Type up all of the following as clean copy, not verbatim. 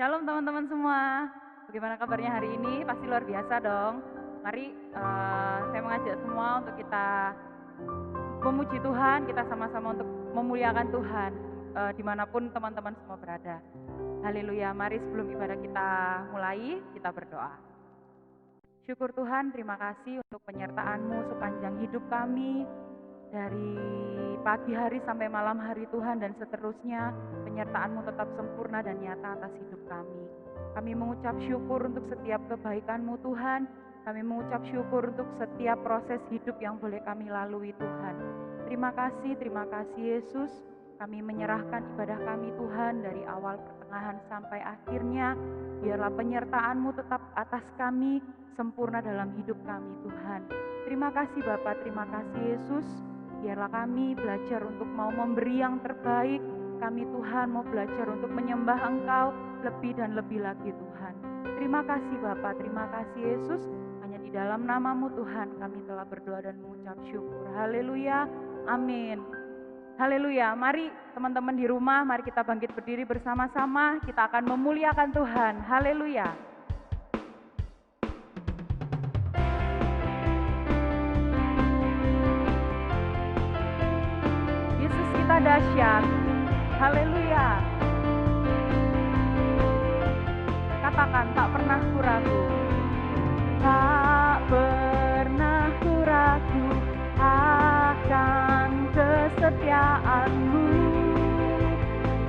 Shalom teman-teman semua. Bagaimana kabarnya hari ini? Pasti luar biasa dong. Mari saya mengajak semua untuk kita memuji Tuhan, kita sama-sama untuk memuliakan Tuhan dimanapun teman-teman semua berada. Haleluya, mari sebelum ibadah kita mulai, kita berdoa. Syukur Tuhan, terima kasih untuk penyertaan-Mu sepanjang hidup kami, dari pagi hari sampai malam hari Tuhan dan seterusnya, penyertaan-Mu tetap sempurna dan nyata atas hidup kami. Kami mengucap syukur untuk setiap kebaikan-Mu Tuhan, kami mengucap syukur untuk setiap proses hidup yang boleh kami lalui Tuhan. Terima kasih Yesus, kami menyerahkan ibadah kami Tuhan dari awal pertengahan sampai akhirnya, biarlah penyertaan-Mu tetap atas kami, sempurna dalam hidup kami Tuhan. Terima kasih Bapa, terima kasih Yesus. Biarlah kami belajar untuk mau memberi yang terbaik. Kami Tuhan mau belajar untuk menyembah Engkau lebih dan lebih lagi Tuhan. Terima kasih Bapa, terima kasih Yesus. Hanya di dalam nama-Mu Tuhan kami telah berdoa dan mengucap syukur. Haleluya, amin. Haleluya, mari teman-teman di rumah, mari kita bangkit berdiri bersama-sama. Kita akan memuliakan Tuhan. Haleluya. Kita dahsyat, haleluya. Katakan, tak pernah ku ragu, tak pernah ku ragu akan kesetiaan-Mu.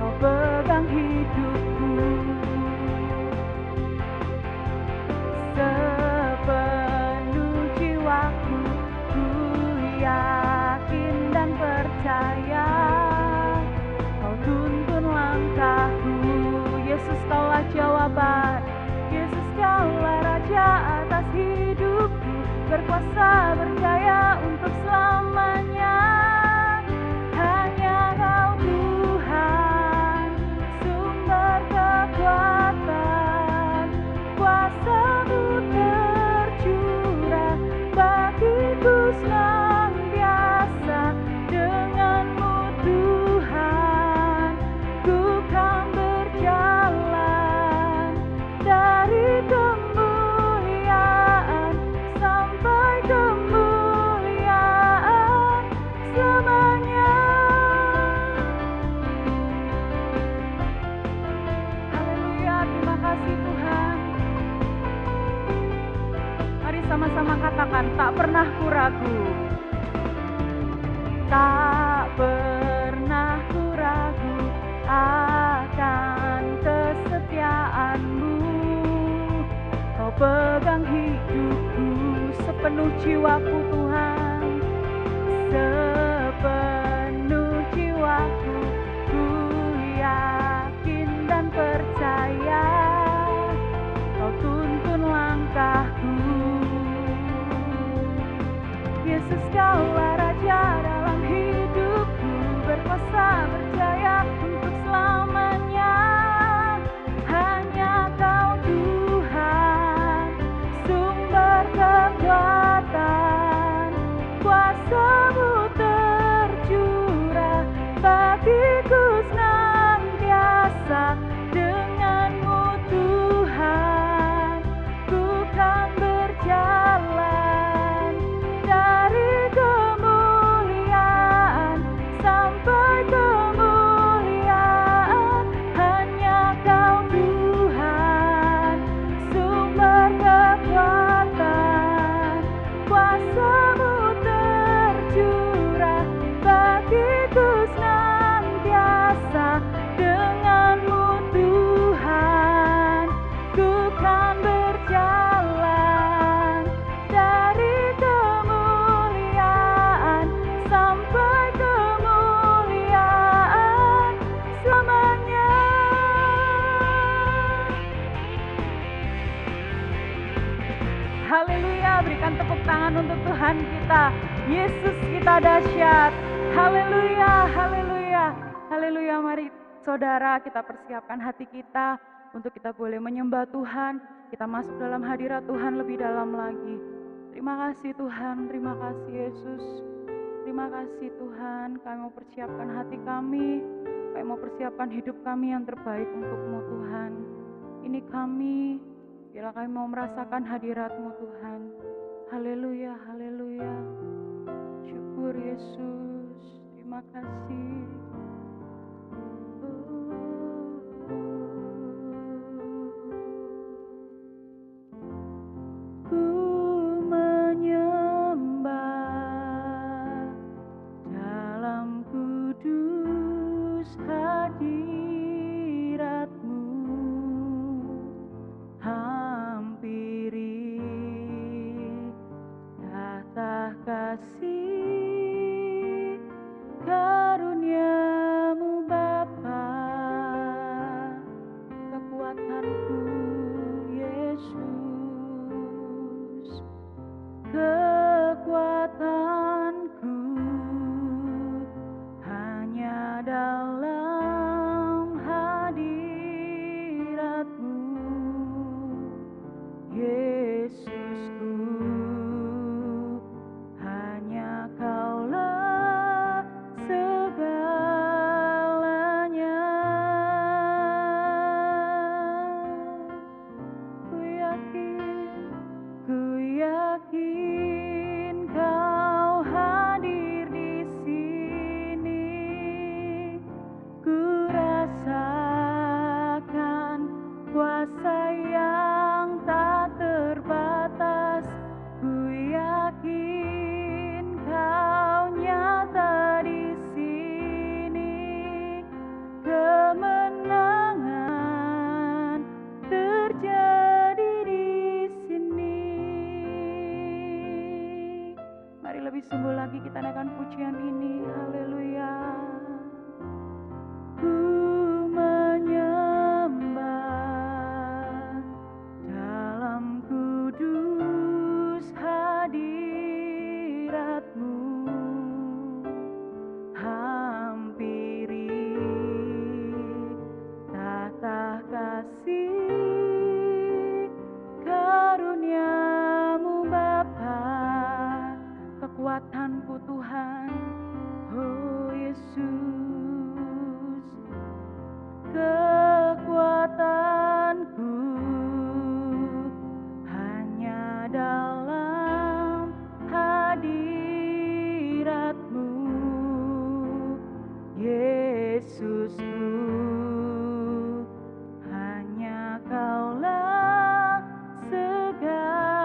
Kau pegang hidupku sepenuh jiwaku, ku yakin dan percaya. Yesus kaulah jawaban, Yesus kaulah Raja atas hidupku, berkuasa berjaya untuk selamanya. Hanya Kau Tuhan, sumber kekuatan, kuasa-Mu tercurah bagiku senantiasa. Dengan-Mu Tuhan, ku kan berjalan dari kemuliaan sampai kemuliaan selamanya. Haleluya, terima kasih Tuhan. Mari sama-sama katakan, tak pernah ku ragu, tak pernah ku ragu akan kesetiaan-Mu. Kau pegang hidupku sepenuh jiwaku Tuhan, sepenuh jiwaku, ku yakin dan percaya. Kau tuntun langkahku, Yesus kaulah Raja dalam hidupku, berkuasa berjaya untuk selamanya. Hanya Kau Tuhan, sumber kekuatan, kuasa-Mu tercurah bagiku senantiasa. Dengan-Mu Tuhan, ku kan berjalan dari kemuliaan sampai kemuliaan. Hanya Kau Tuhan, sumber kekuatan, kuasa-Mu tercurah bagiku senantiasa. Dengan-Mu Tuhan, ku kan berjalan dari kemuliaan sampai kemuliaan selamanya. Haleluya, berikan tepuk tangan untuk Tuhan kita. Yesus kita dahsyat. Haleluya, haleluya, haleluya. Mari saudara, kita persiapkan hati kita untuk kita boleh menyembah Tuhan. Kita masuk dalam hadirat Tuhan lebih dalam lagi. Terima kasih Tuhan, terima kasih Yesus. Terima kasih Tuhan, kami mau persiapkan hati kami, kami mau persiapkan hidup kami yang terbaik untuk-Mu Tuhan. ini kami, bila kami mau merasakan hadirat-Mu Tuhan. Haleluya, haleluya. Syukur Yesus, terima kasih. Ku menyembah dalam kudus hadirat-Mu, hampiri tahta kasih karunia-Mu Bapa, kekuatanku Yesus, kekuatanku hanya dalam hadirat-Mu, Yesusku, hanya Kaulah segalanya. Ku yakin Kau hadir di sini. Ku rasakan kuasa yang tak terbatas. Ku yakin Kau nyata di sini. Kemenangan terjadi di sini. Mari lebih sungguh lagi kita naikkan pujian ini. Haleluya. Ku menyembah dalam kudus hadirat-Mu, hampiri tahta kasih karunia-Mu Bapa, kekuatanku Tuhan, oh Yesus, kekuatanku hanya dalam hadirat-Mu, Yesusku, hanya Kaulah segalanya.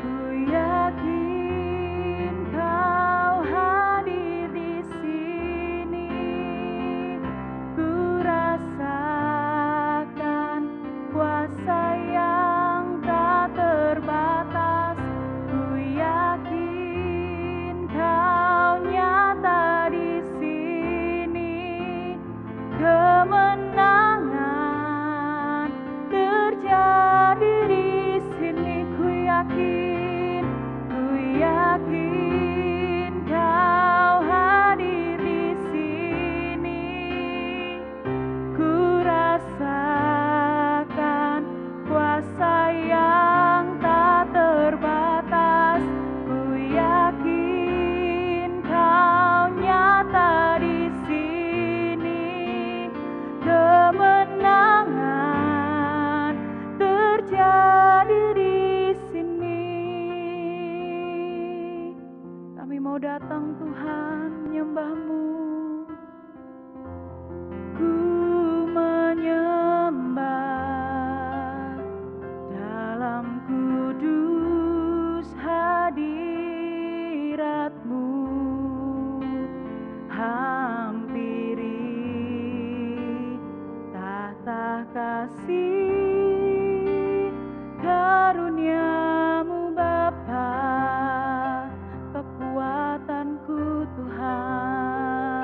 Ku yakin Kau hadir di sini. Ku rasakan kuasa yang tak terbatas. Ku yakin Kau nyata di sini. Kemenangan terjadi di sini. Ku yakin Kau hadir di sini. Ku rasakan kuasa yang tak terbatas. Ku yakin Kau nyata di sini. Kemenangan terjadi di sini. Kami mau datang Tuhan menyembah-Mu. Ku menyembah dalam kudus hadirat-Mu, hampiri tahta kasih karunia-Mu Bapa, kekuatanku Tuhan.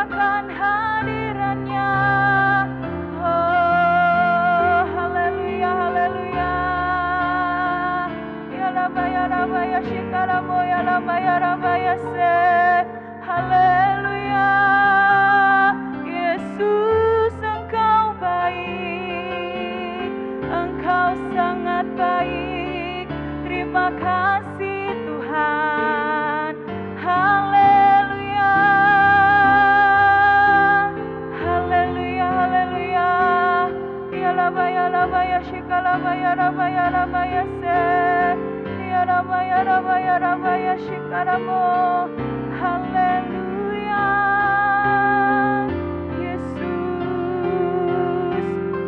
merasakan hadirannya. Oh, haleluya, haleluya. Ya Rabba, ya Rabba, ya Shikaramo, ya Rabba, ya Rabba, ya Se. Haleluya. Yesus, Engkau baik, Engkau sangat baik. Terima kasih Tuhan. Haleluya. Haleluya, haleluya. Ya Rabba, ya Rabba, ya Shikalaba, ya Rabba, ya Rabba, ya Se. Ya Rabba, ya Rabba, ya Rabba, ya Shikaramo. Haleluya. Yesus,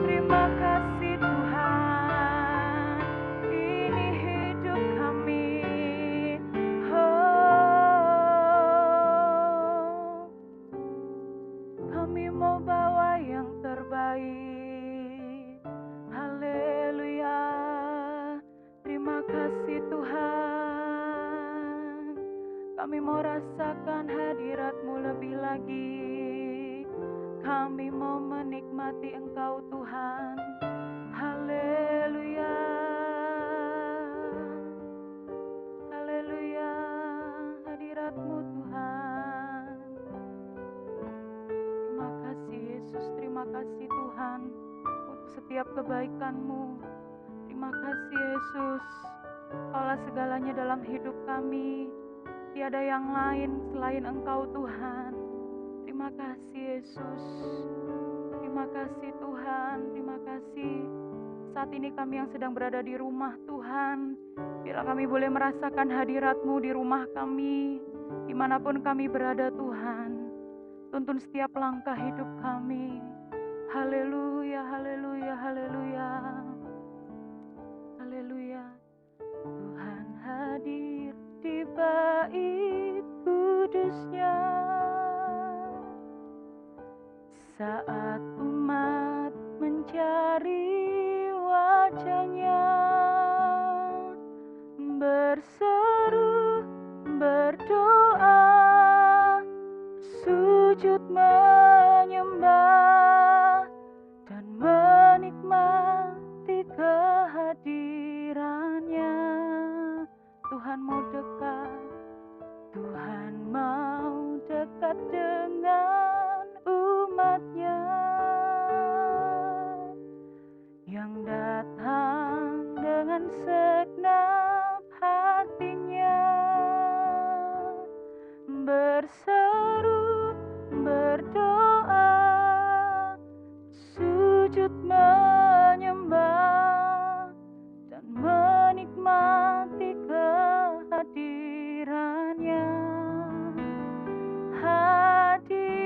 terima kasih Tuhan. Ini hidup kami. Oh, kami mau bawa yang terbaik. Haleluya. Terima kasih Tuhan. Kami mau rasakan hadirat-Mu lebih lagi. Kami mau menikmati Engkau Tuhan. Haleluya. Haleluya. Hadirat-Mu Tuhan. Terima kasih Yesus. Terima kasih Tuhan untuk setiap kebaikan-Mu. Terima kasih Yesus. Kaulah segalanya dalam hidup kami. Tiada yang lain selain Engkau Tuhan. Terima kasih Yesus. Terima kasih Tuhan. Terima kasih. Saat ini kami yang sedang berada di rumah Tuhan, bila kami boleh merasakan hadirat-Mu di rumah kami, dimanapun kami berada Tuhan. Tuntun setiap langkah hidup kami. Haleluya, haleluya, haleluya. Haleluya. Tuhan hadir di bait kudus-Nya saat umat mencari wajah-Nya, berseru, berdoa, sujud menyembah dan menikmati kehadiran-Nya. Tuhan mau dekat, Tuhan mau dekat dengan umat-Nya yang datang dengan segenap hatinya, berseru, berdoa, sujud menyembah dan menikmati kehadiran-Nya. Hadir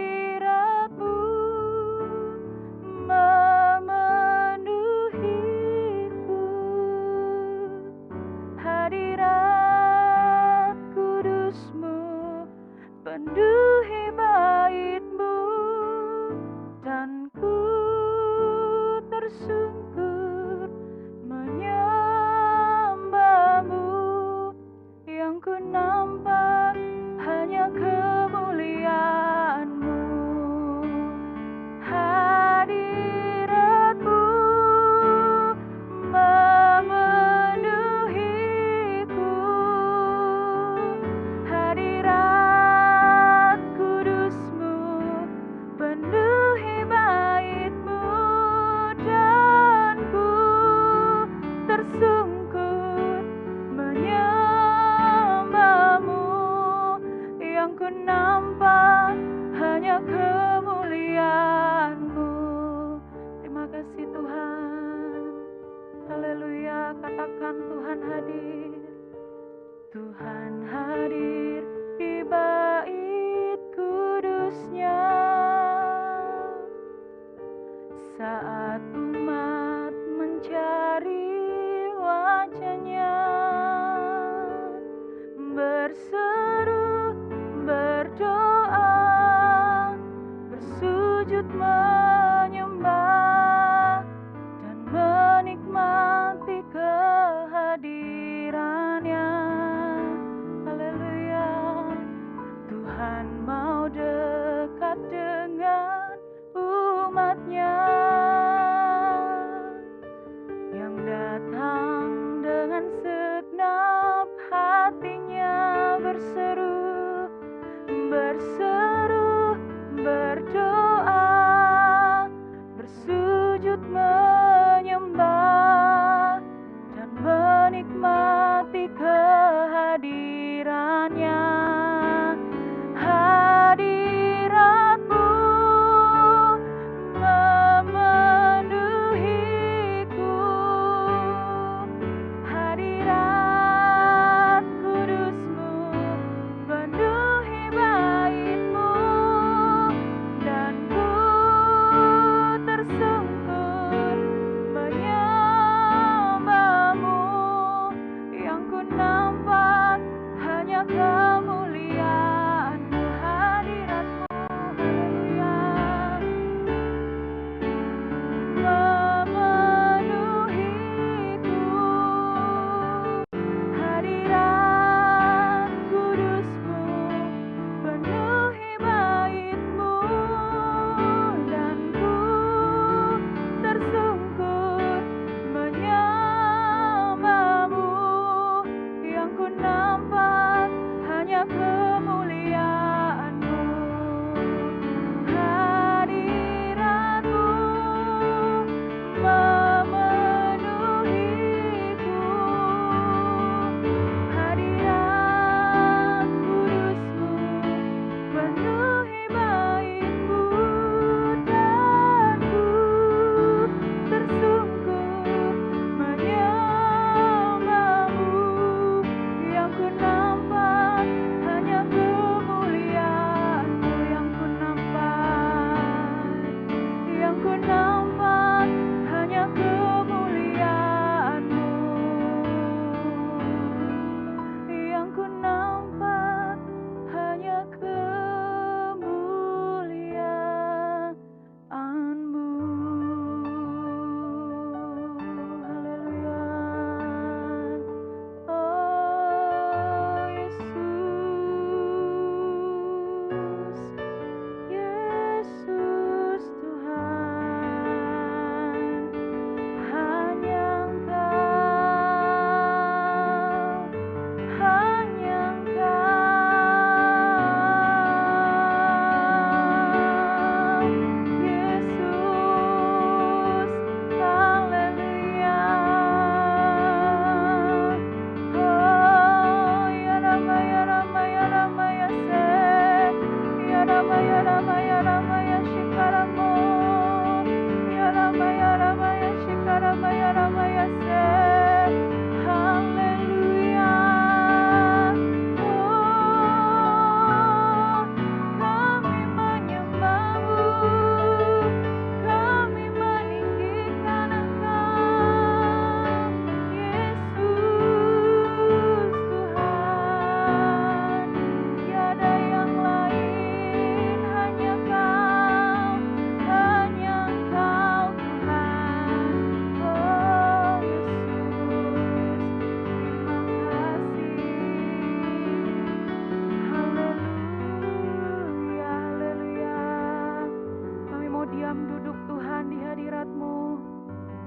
hadirat-Mu.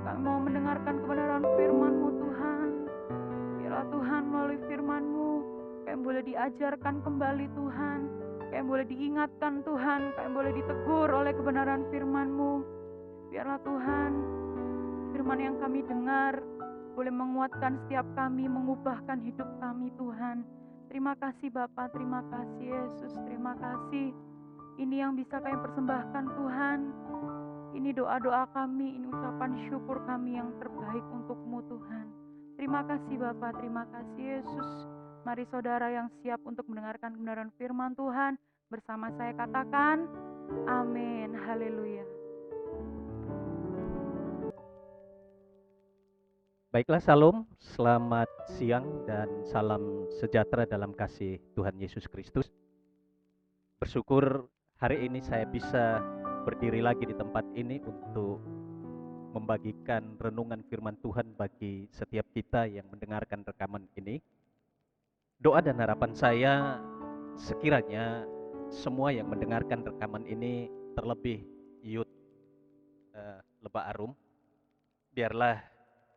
Kami mau mendengarkan kebenaran firman-Mu Tuhan. Biarlah Tuhan melalui firman-Mu, kami boleh diajarkan kembali Tuhan. Kami boleh diingatkan Tuhan, kami boleh ditegur oleh kebenaran firman-Mu. Biarlah Tuhan, firman yang kami dengar boleh menguatkan setiap kami, mengubahkan hidup kami Tuhan. Terima kasih Bapa, terima kasih Yesus, terima kasih. Ini yang bisa kami persembahkan Tuhan. Ini doa-doa kami, ini ucapan syukur kami yang terbaik untuk-Mu Tuhan. Terima kasih Bapa, terima kasih Yesus. Mari saudara yang siap untuk mendengarkan kebenaran firman Tuhan, bersama saya katakan, amin, haleluya. Baiklah, salam, selamat siang dan salam sejahtera dalam kasih Tuhan Yesus Kristus. Bersyukur hari ini saya bisa berdiri lagi di tempat ini untuk membagikan renungan firman Tuhan bagi setiap kita yang mendengarkan rekaman ini. Doa dan harapan saya sekiranya semua yang mendengarkan rekaman ini, terlebih Youth Lebak Arum, biarlah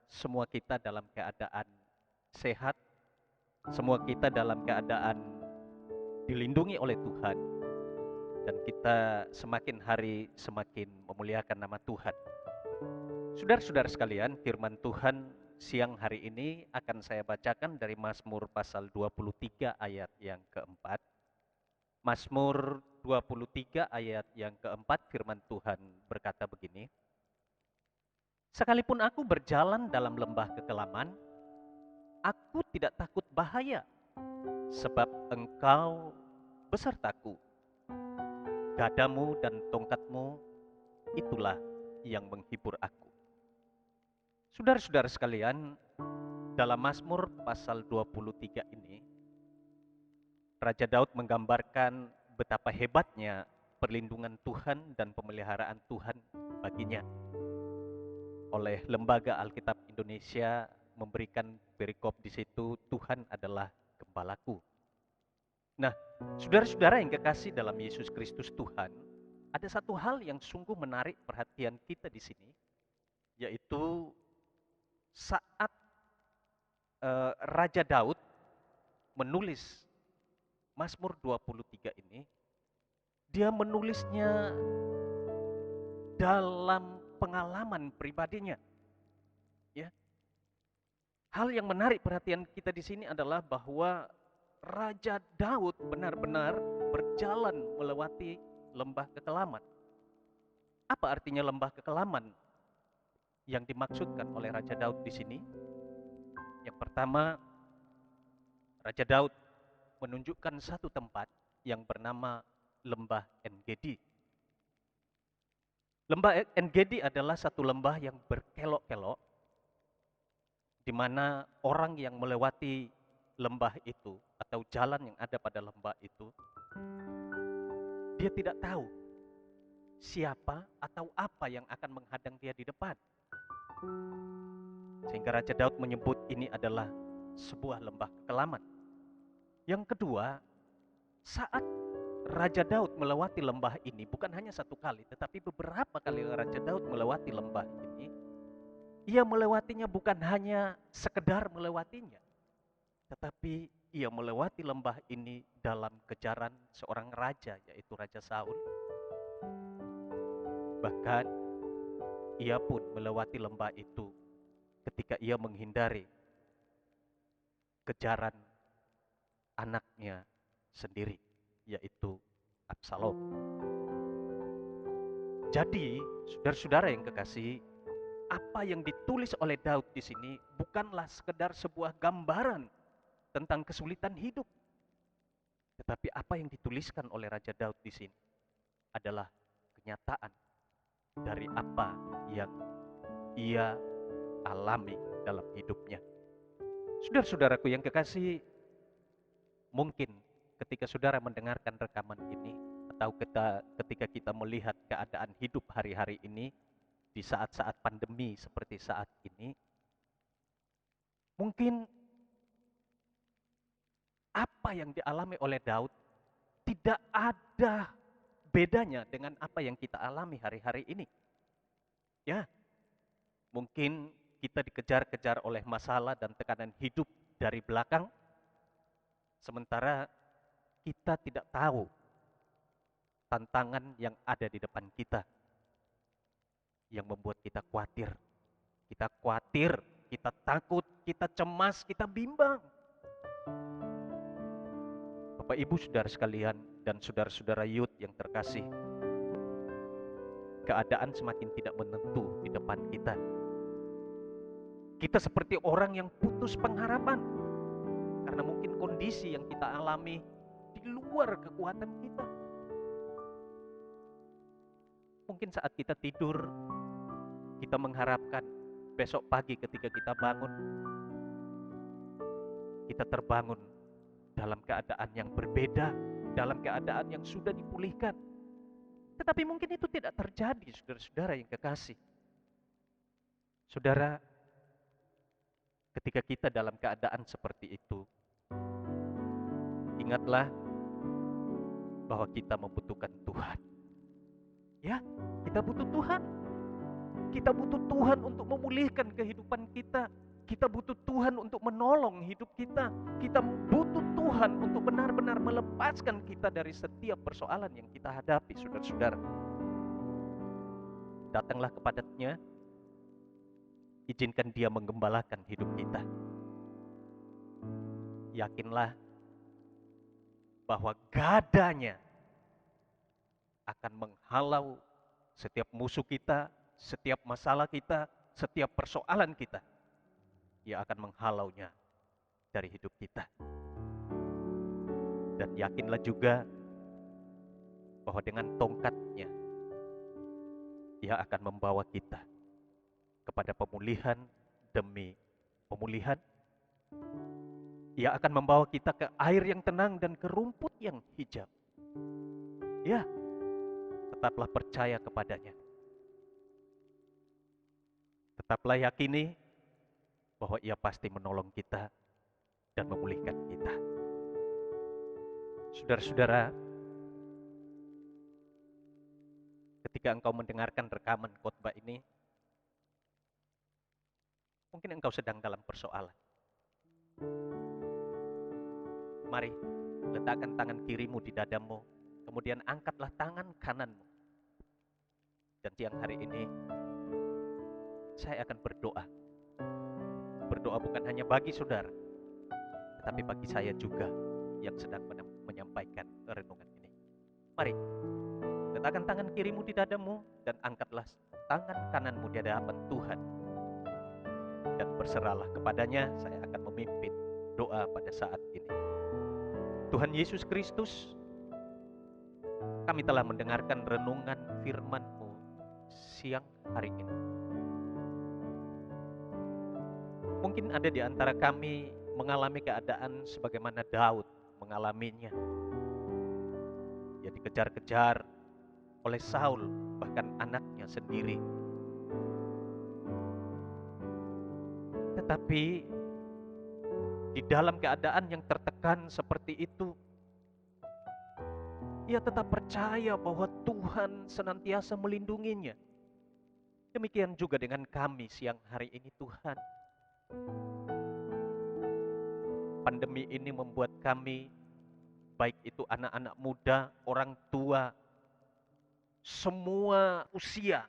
semua kita dalam keadaan sehat, semua kita dalam keadaan dilindungi oleh Tuhan, dan kita semakin hari semakin memuliakan nama Tuhan. Saudara-saudara sekalian, firman Tuhan siang hari ini akan saya bacakan dari Mazmur pasal 23 ayat yang keempat. Mazmur 23 ayat yang keempat, firman Tuhan berkata begini: Sekalipun aku berjalan dalam lembah kekelaman, aku tidak takut bahaya, sebab Engkau besertaku. Gadamu dan tongkatmu, itulah yang menghibur aku. Saudara-saudara sekalian, dalam Mazmur pasal 23 ini, Raja Daud menggambarkan betapa hebatnya perlindungan Tuhan dan pemeliharaan Tuhan baginya. Oleh Lembaga Alkitab Indonesia memberikan perikop di situ, Tuhan adalah gembalaku. Nah, saudara-saudara yang kekasih dalam Yesus Kristus Tuhan, ada satu hal yang sungguh menarik perhatian kita di sini, yaitu saat Raja Daud menulis Mazmur 23 ini, dia menulisnya dalam pengalaman pribadinya. Ya. Hal yang menarik perhatian kita di sini adalah bahwa Raja Daud benar-benar berjalan melewati lembah kekelaman. Apa artinya lembah kekelaman yang dimaksudkan oleh Raja Daud di sini? Yang pertama, Raja Daud menunjukkan satu tempat yang bernama Lembah En-Gedi. Lembah En-Gedi adalah satu lembah yang berkelok-kelok, di mana orang yang melewati lembah itu atau jalan yang ada pada lembah itu, dia tidak tahu siapa atau apa yang akan menghadang dia di depan. Sehingga Raja Daud menyebut ini adalah sebuah lembah kekelaman. Yang kedua, saat Raja Daud melewati lembah ini bukan hanya satu kali, tetapi beberapa kali Raja Daud melewati lembah ini, ia melewatinya bukan hanya sekedar melewatinya, tetapi ia melewati lembah ini dalam kejaran seorang raja, yaitu Raja Saul. Bahkan ia pun melewati lembah itu ketika ia menghindari kejaran anaknya sendiri, yaitu Absalom. Jadi, saudara-saudara yang kekasih, apa yang ditulis oleh Daud di sini bukanlah sekedar sebuah gambaran tentang kesulitan hidup, tetapi apa yang dituliskan oleh Raja Daud di sini adalah kenyataan dari apa yang ia alami dalam hidupnya. Saudara-saudaraku yang kekasih, mungkin ketika saudara mendengarkan rekaman ini, atau ketika kita melihat keadaan hidup hari-hari ini, di saat-saat pandemi seperti saat ini, mungkin apa yang dialami oleh Daud tidak ada bedanya dengan apa yang kita alami hari-hari ini. Ya, mungkin kita dikejar-kejar oleh masalah dan tekanan hidup dari belakang, sementara kita tidak tahu tantangan yang ada di depan kita yang membuat kita khawatir. Kita khawatir, kita takut, kita cemas, kita bimbang. Bapak Ibu Saudara sekalian dan saudara-saudara youth yang terkasih, keadaan semakin tidak menentu di depan kita. Kita seperti orang yang putus pengharapan karena mungkin kondisi yang kita alami di luar kekuatan kita. Mungkin saat kita tidur, kita mengharapkan besok pagi ketika kita bangun, kita terbangun dalam keadaan yang berbeda, dalam keadaan yang sudah dipulihkan. Tetapi mungkin itu tidak terjadi, saudara-saudara yang kekasih. Saudara, ketika kita dalam keadaan seperti itu, ingatlah bahwa kita membutuhkan Tuhan. Ya, kita butuh Tuhan. Kita butuh Tuhan untuk memulihkan kehidupan kita. Kita butuh Tuhan untuk menolong hidup kita. Kita butuh Tuhan untuk benar-benar melepaskan kita dari setiap persoalan yang kita hadapi, saudara-saudara. Datanglah kepadanya, izinkan Dia menggembalakan hidup kita. Yakinlah bahwa gadanya akan menghalau setiap musuh kita, setiap masalah kita, setiap persoalan kita. Ia akan menghalaunya dari hidup kita. Dan yakinlah juga bahwa dengan tongkatnya, Ia akan membawa kita kepada pemulihan demi pemulihan. Ia akan membawa kita ke air yang tenang dan ke rumput yang hijau. Ya, tetaplah percaya kepadanya. Tetaplah yakini bahwa Ia pasti menolong kita dan memulihkan kita. Saudara-saudara, ketika engkau mendengarkan rekaman khotbah ini, mungkin engkau sedang dalam persoalan. Mari, letakkan tangan kirimu di dadamu, kemudian angkatlah tangan kananmu. Dan siang hari ini, saya akan berdoa. Berdoa bukan hanya bagi saudara, tetapi bagi saya juga yang sedang menyampaikan renungan ini. Mari, letakkan tangan kirimu di dadamu dan angkatlah tangan kananmu di hadapan Tuhan. Dan berserahlah kepadanya, saya akan memimpin doa pada saat ini. Tuhan Yesus Kristus, kami telah mendengarkan renungan firman-Mu siang hari ini. Mungkin ada di antara kami mengalami keadaan sebagaimana Daud mengalaminya. Dia dikejar-kejar oleh Saul, bahkan anaknya sendiri. Tetapi di dalam keadaan yang tertekan seperti itu, ia tetap percaya bahwa Tuhan senantiasa melindunginya. Demikian juga dengan kami siang hari ini, Tuhan. Pandemi ini membuat kami, baik itu anak-anak muda, orang tua, semua usia,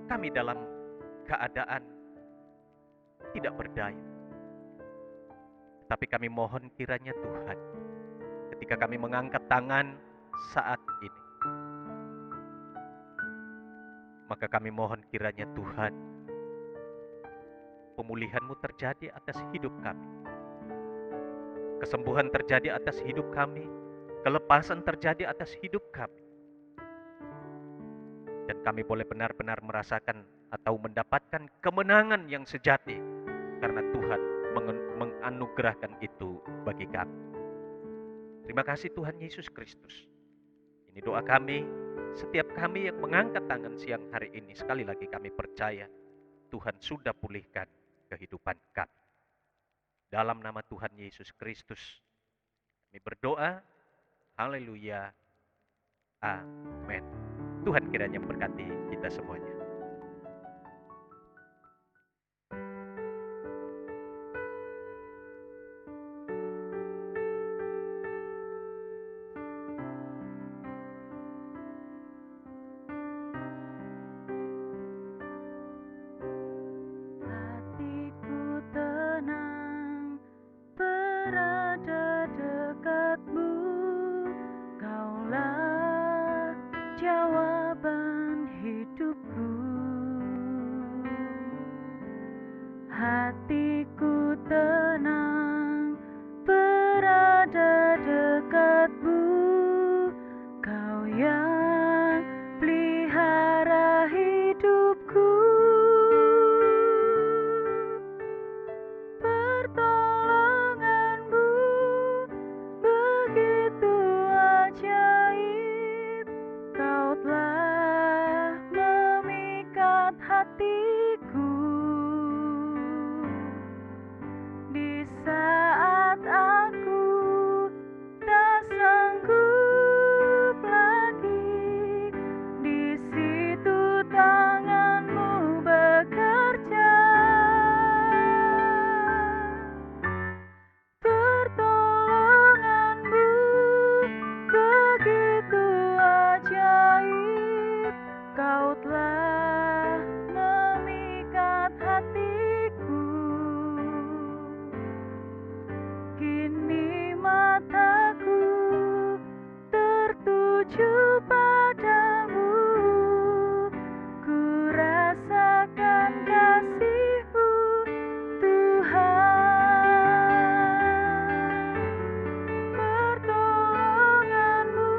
kami dalam keadaan tidak berdaya. Tapi kami mohon kiranya Tuhan, ketika kami mengangkat tangan saat ini, maka kami mohon kiranya Tuhan, pemulihan-Mu terjadi atas hidup kami. Kesembuhan terjadi atas hidup kami. Kelepasan terjadi atas hidup kami. Dan kami boleh benar-benar merasakan atau mendapatkan kemenangan yang sejati. Karena Tuhan menganugerahkan itu bagi kami. Terima kasih Tuhan Yesus Kristus. Ini doa kami, setiap kami yang mengangkat tangan siang hari ini. Sekali lagi kami percaya Tuhan sudah pulihkan kehidupan kami. Dalam nama Tuhan Yesus Kristus, kami berdoa. Haleluya. Amin. Tuhan kiranya memberkati kita semuanya. Hatiku tenang berada dekatmu, Kaulah jawaban hidupku. Hatiku tenang berada dekatmu, Kau yang pelihara hidupku. Pertolonganmu begitu ajaib, Kau telah memikat hatiku. Di saat aku tak sanggup lagi, di situ tanganmu bekerja. Pertolonganmu begitu ajaib, Kau telah memikat hatiku. Kini mataku tertuju padamu, ku rasakan kasih-Mu, Tuhan. Pertolonganmu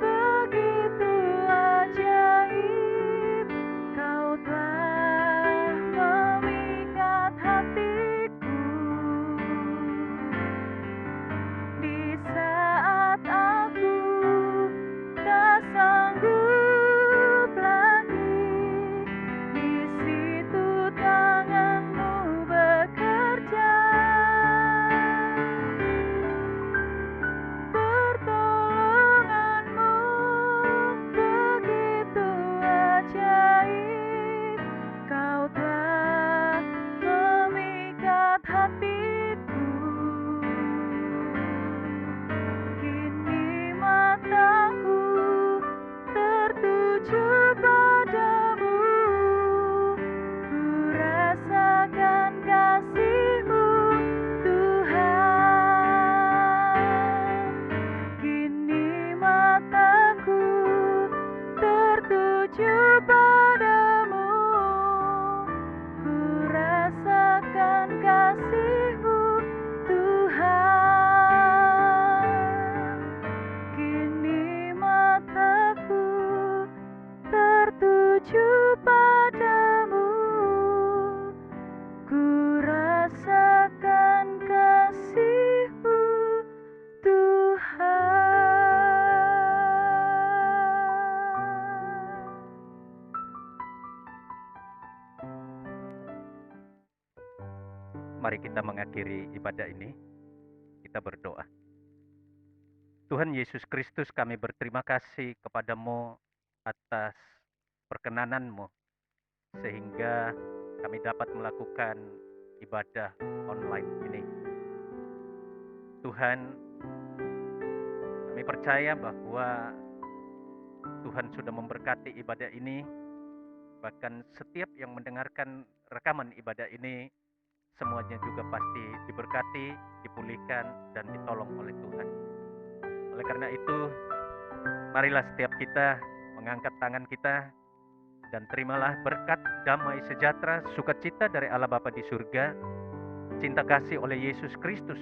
begitu ajaib, Kau telah memikat hatiku. Di saat aku tak sanggup lagi, di situ tanganmu bekerja. Pertolonganmu begitu ajaib, Kau telah memikat hatiku. Kini mataku tertuju padamu, ku rasakan kasih-Mu, Tuhan. Kini mataku tertuju padamu, ku rasakan kasih-Mu, Tuhan. Kini mataku tertuju padamu, ku rasakan kasih-Mu, Tuhan. Mari kita mengakhiri ibadah ini. Kita berdoa. Tuhan Yesus Kristus, kami berterima kasih kepadamu atas perkenanan-Mu, sehingga kami dapat melakukan ibadah online ini. Tuhan, kami percaya bahwa Tuhan sudah memberkati ibadah ini, bahkan setiap yang mendengarkan rekaman ibadah ini, semuanya juga pasti diberkati, dipulihkan, dan ditolong oleh Tuhan. Oleh karena itu, marilah setiap kita mengangkat tangan kita dan terimalah berkat damai sejahtera, sukacita dari Allah Bapa di surga, cinta kasih oleh Yesus Kristus,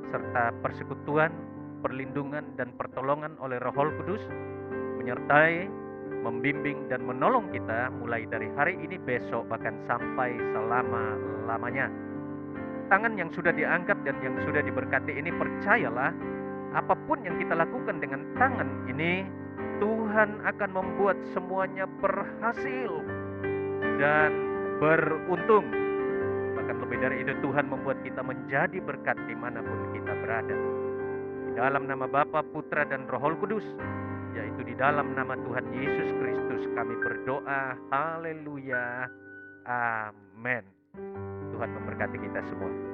serta persekutuan, perlindungan, dan pertolongan oleh Roh Kudus, menyertai, membimbing, dan menolong kita mulai dari hari ini, besok, bahkan sampai selama-lamanya. Tangan yang sudah diangkat dan yang sudah diberkati ini, percayalah, apapun yang kita lakukan dengan tangan ini, Tuhan akan membuat semuanya berhasil dan beruntung. Bahkan lebih dari itu, Tuhan membuat kita menjadi berkat dimanapun kita berada. Di dalam nama Bapa, Putra, dan Roh Kudus, yaitu di dalam nama Tuhan Yesus Kristus kami berdoa. Haleluya. Amin. Tuhan memberkati kita semua.